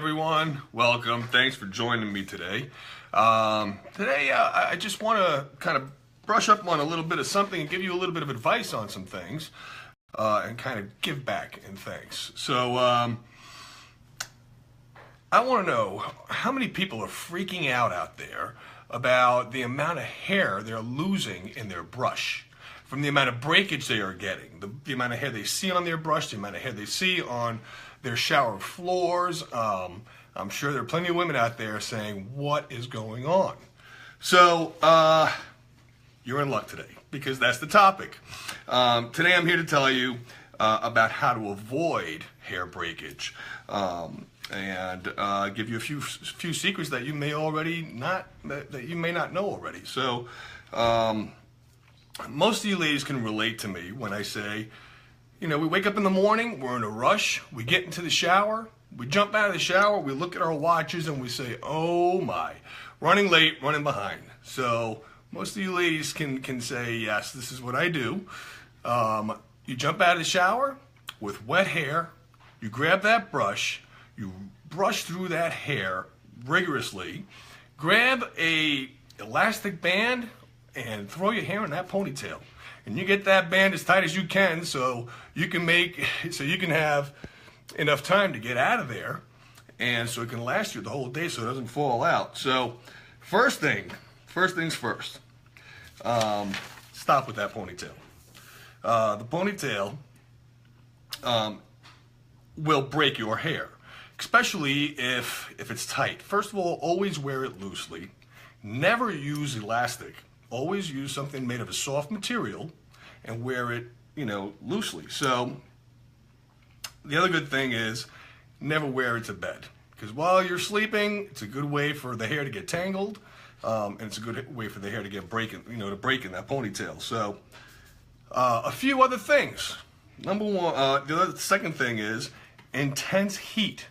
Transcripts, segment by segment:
Everyone, welcome. Thanks for joining me today. I just want to kind of brush up on a little bit of something and give you a little bit of advice on some things and kind of give back and thanks. I want to know how many people are freaking out there about the amount of hair they're losing in their brush from the amount of breakage they are getting, the amount of hair they see on their brush, the amount of hair they see on their shower floors. I'm sure there are plenty of women out there saying, what is going on? So, you're in luck today because that's the topic. Today I'm here to tell you about how to avoid hair breakage and give you a few secrets that you may not know already. So, most of you ladies can relate to me when I say, we wake up in the morning, we're in a rush, we get into the shower, we jump out of the shower, we look at our watches and we say, oh my, running late, running behind. So most of you ladies can say, yes, this is what I do. You jump out of the shower with wet hair, you grab that brush, you brush through that hair rigorously, grab a elastic band and throw your hair in that ponytail. And you get that band as tight as you can so you can have enough time to get out of there and so it can last you the whole day so it doesn't fall out. So first things first, stop with that ponytail. The ponytail will break your hair, especially if it's tight. First of all, always wear it loosely. Never use elastic. Always use something made of a soft material and wear it, loosely. So the other good thing is never wear it to bed because while you're sleeping, it's a good way for the hair to get tangled, and it's a good way for the hair to get break in that ponytail. So a few other things. Number one, the second thing is intense heat.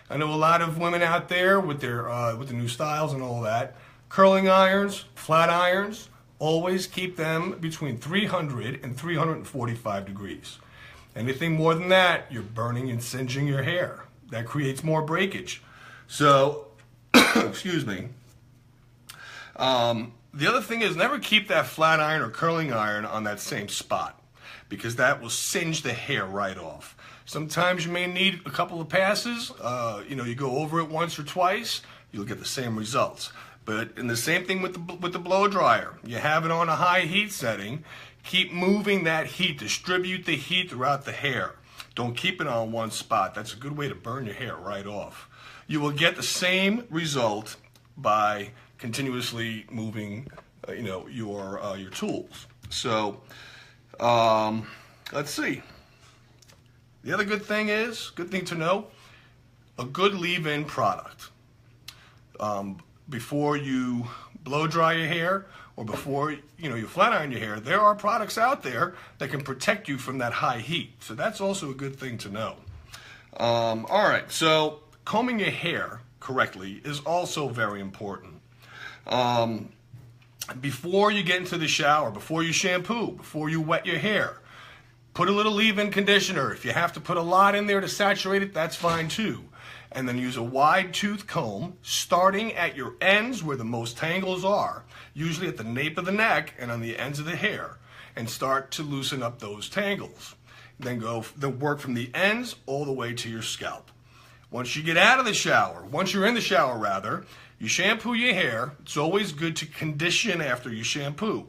I know a lot of women out there with the new styles and all that. Curling irons, flat irons, always keep them between 300 and 345 degrees. Anything more than that, you're burning and singeing your hair. That creates more breakage. So, excuse me. The other thing is never keep that flat iron or curling iron on that same spot because that will singe the hair right off. Sometimes you may need a couple of passes. You go over it once or twice, you'll get the same results. But in the same thing with the blow dryer, you have it on a high heat setting. Keep moving that heat. Distribute the heat throughout the hair. Don't keep it on one spot. That's a good way to burn your hair right off. You will get the same result by continuously moving, your tools. So, let's see. The other good thing to know, a good leave-in product. Before you blow dry your hair or before you flat iron your hair, there are products out there that can protect you from that high heat. So that's also a good thing to know. All right, so combing your hair correctly is also very important. Before you get into the shower, before you shampoo, before you wet your hair, put a little leave-in conditioner. If you have to put a lot in there to saturate it, that's fine too. And then use a wide tooth comb starting at your ends where the most tangles are, usually at the nape of the neck and on the ends of the hair, and start to loosen up those tangles. Then work from the ends all the way to your scalp. Once you get out of the shower, once you're in the shower rather, you shampoo your hair. It's always good to condition after you shampoo.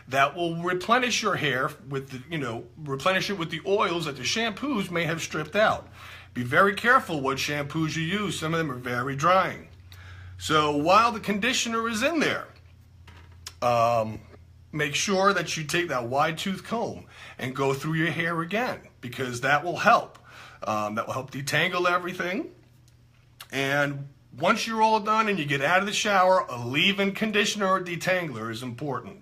That will replenish your hair replenish it with the oils that the shampoos may have stripped out. Be very careful what shampoos you use. Some of them are very drying. So while the conditioner is in there, make sure that you take that wide tooth comb and go through your hair again because that will help. That will help detangle everything. And once you're all done and you get out of the shower, a leave-in conditioner or detangler is important.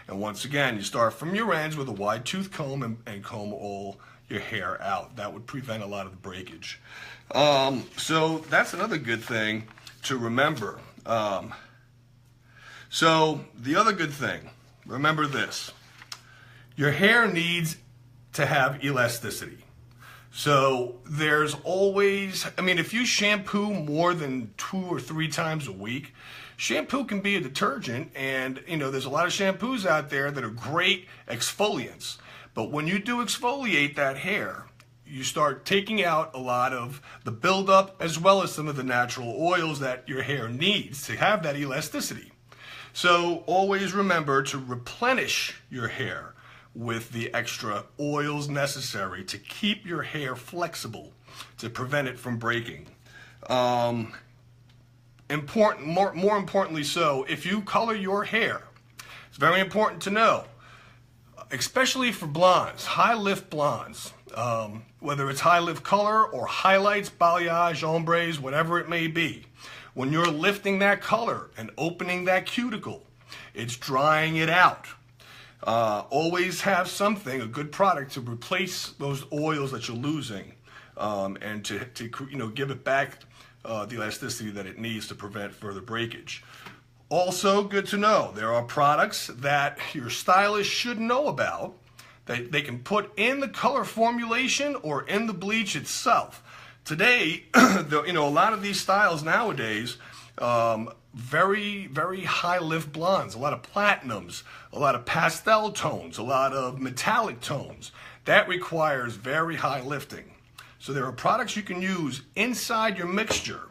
And once again, you start from your ends with a wide tooth comb and comb all your hair out. That would prevent a lot of the breakage. So that's another good thing to remember. So the other good thing, remember this. Your hair needs to have elasticity. So there's always, I mean, if you shampoo more than 2 or 3 times a week, shampoo can be a detergent, and there's a lot of shampoos out there that are great exfoliants. But when you do exfoliate that hair, you start taking out a lot of the buildup as well as some of the natural oils that your hair needs to have that elasticity. So always remember to replenish your hair with the extra oils necessary to keep your hair flexible, to prevent it from breaking. More importantly so, if you color your hair, it's very important to know, especially for blondes, high lift blondes, whether it's high lift color or highlights, balayage, ombres, whatever it may be, when you're lifting that color and opening that cuticle, it's drying it out. Always have something, a good product, to replace those oils that you're losing, and to give it back the elasticity that it needs to prevent further breakage. Also, good to know, there are products that your stylist should know about that they can put in the color formulation or in the bleach itself. Today, a lot of these styles nowadays, very, very high lift blondes, a lot of platinums, a lot of pastel tones, a lot of metallic tones. That requires very high lifting. So there are products you can use inside your mixture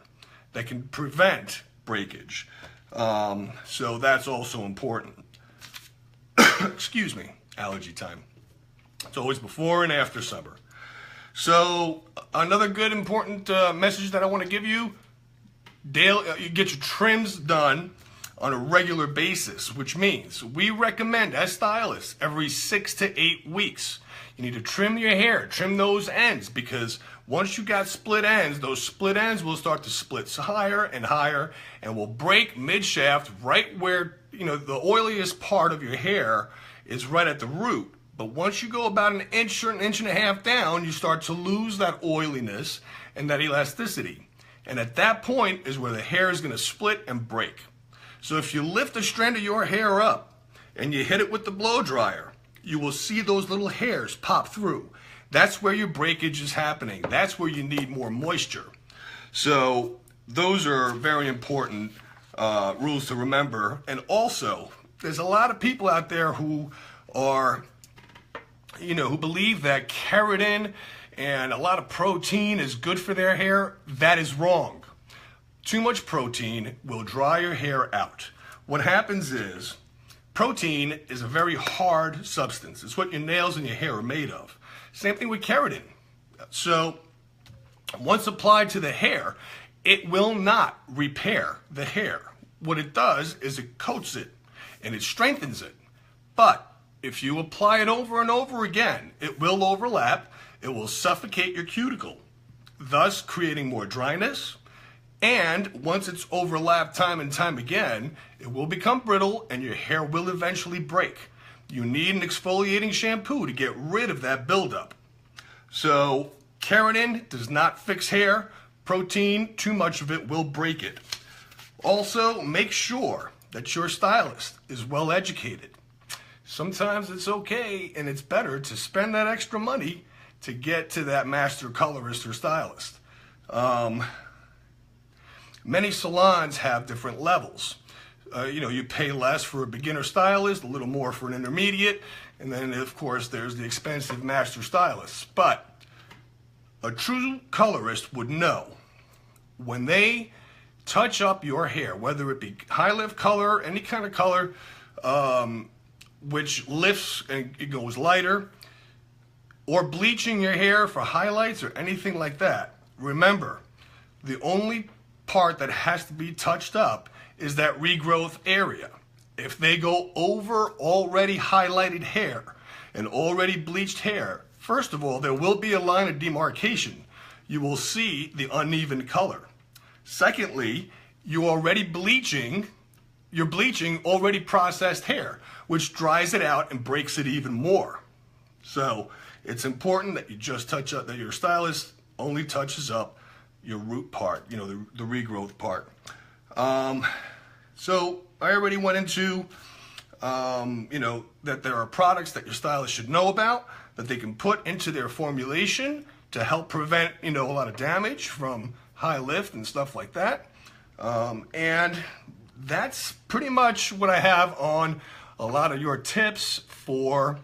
that can prevent breakage. So that's also important. Excuse me, allergy time. It's always before and after summer. So another good important message that I want to give you, you get your trims done on a regular basis, which means we recommend as stylists every 6 to 8 weeks. You need to trim your hair, trim those ends, because once you got split ends, those split ends will start to split higher and higher and will break mid-shaft right where, the oiliest part of your hair is right at the root. But once you go about an inch or an inch and a half down, you start to lose that oiliness and that elasticity. And at that point is where the hair is going to split and break. So if you lift a strand of your hair up and you hit it with the blow dryer, you will see those little hairs pop through. That's where your breakage is happening. That's where you need more moisture. So those are very important rules to remember. And also, there's a lot of people out there who are, who believe that keratin and a lot of protein is good for their hair. That is wrong. Too much protein will dry your hair out. What happens is, protein is a very hard substance. It's what your nails and your hair are made of. Same thing with keratin. So once applied to the hair, it will not repair the hair. What it does is it coats it and it strengthens it. But if you apply it over and over again, it will overlap, it will suffocate your cuticle, thus creating more dryness. And once it's overlapped time and time again, it will become brittle and your hair will eventually break. You need an exfoliating shampoo to get rid of that buildup. So keratin does not fix hair. Protein, too much of it will break it. Also, make sure that your stylist is well educated. Sometimes it's okay and it's better to spend that extra money to get to that master colorist or stylist. Many salons have different levels. You pay less for a beginner stylist, a little more for an intermediate, and then of course there's the expensive master stylists. But a true colorist would know when they touch up your hair, whether it be high lift color, any kind of color, which lifts and it goes lighter, or bleaching your hair for highlights or anything like that. Remember, the only part that has to be touched up is that regrowth area. If they go over already highlighted hair and already bleached hair, first of all, there will be a line of demarcation. You will see the uneven color. Secondly, you're bleaching already processed hair, which dries it out and breaks it even more. So it's important that you just touch up, that your stylist only touches up your root part, the regrowth part. So I already went into, that there are products that your stylist should know about, that they can put into their formulation to help prevent, a lot of damage from high lift and stuff like that. And that's pretty much what I have on a lot of your tips for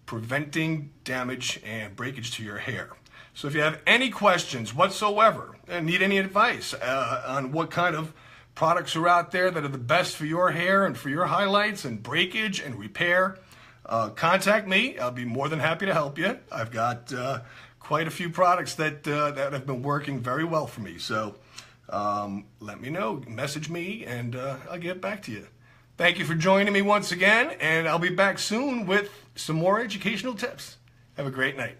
preventing damage and breakage to your hair. So if you have any questions whatsoever and need any advice on what kind of products are out there that are the best for your hair and for your highlights and breakage and repair, contact me. I'll be more than happy to help you. I've got quite a few products that have been working very well for me. So let me know, message me, and I'll get back to you. Thank you for joining me once again, and I'll be back soon with some more educational tips. Have a great night.